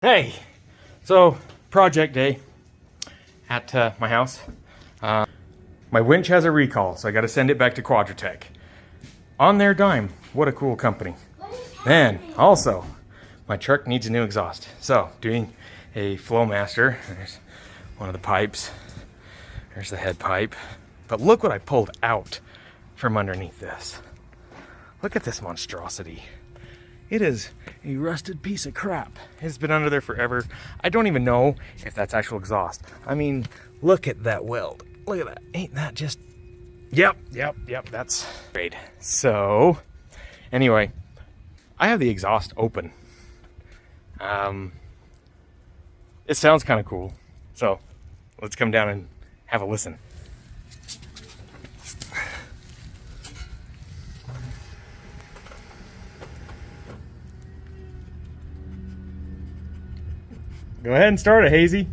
Hey, so project day at my house. My winch has a recall, so I got to send it back to Quadratec. On their dime. What a cool company. Man, also, my truck needs a new exhaust. So, doing a Flowmaster. There's one of the pipes. There's the head pipe. But look what I pulled out from underneath this. Look at this monstrosity. It is a rusted piece of crap. It's been under there forever. I don't even know if that's actual exhaust. I mean, look at that weld. Look at that. Ain't that just... Yep, that's great. So, anyway, I have the exhaust open. It sounds kind of cool. So, let's come down and have a listen. Go ahead and start it, Hazy.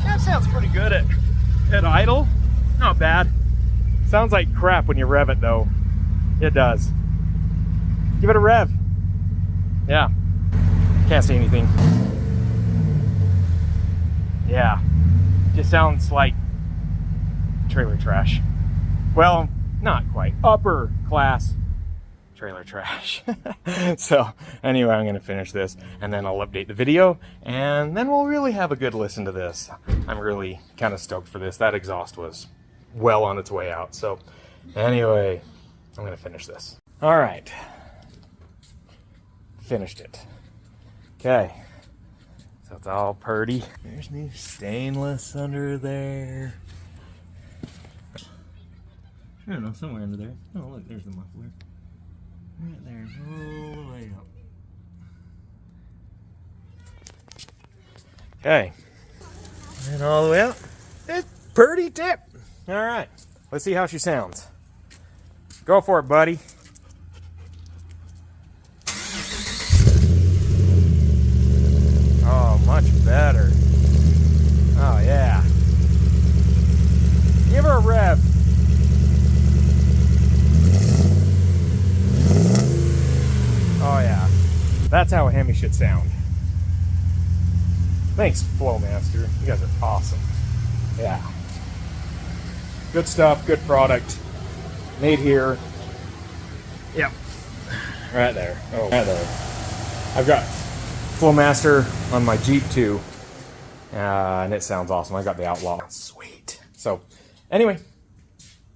That sounds pretty good at idle. Not bad. Sounds like crap when you rev it though. It does. Give it a rev. Yeah. Can't see anything. Yeah, just sounds like trailer trash. Well, not quite. Upper class trailer trash. So anyway, I'm gonna finish this and then I'll update the video and then we'll really have a good listen to this. I'm really kind of stoked for this. That exhaust was well on its way out. So anyway, I'm gonna finish this. All right, finished it. Okay, so it's all purty. There's me stainless under there. I don't know, somewhere under there. Oh, look, there's the muffler. Right there, all the way up. Okay, and all the way up. It's purty tip. All right, let's see how she sounds. Go for it, buddy. Oh, much better. Oh, yeah. Give her a rev. Oh, yeah. That's how a Hemi should sound. Thanks, Flowmaster. You guys are awesome. Yeah. Good stuff, good product. Made here. Yep. Right there. Oh, right there. I've got Flowmaster on my Jeep too, and it sounds awesome. I got the Outlaw. Sweet. So anyway,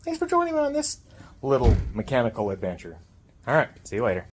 thanks for joining me on this little mechanical adventure. All right, see you later.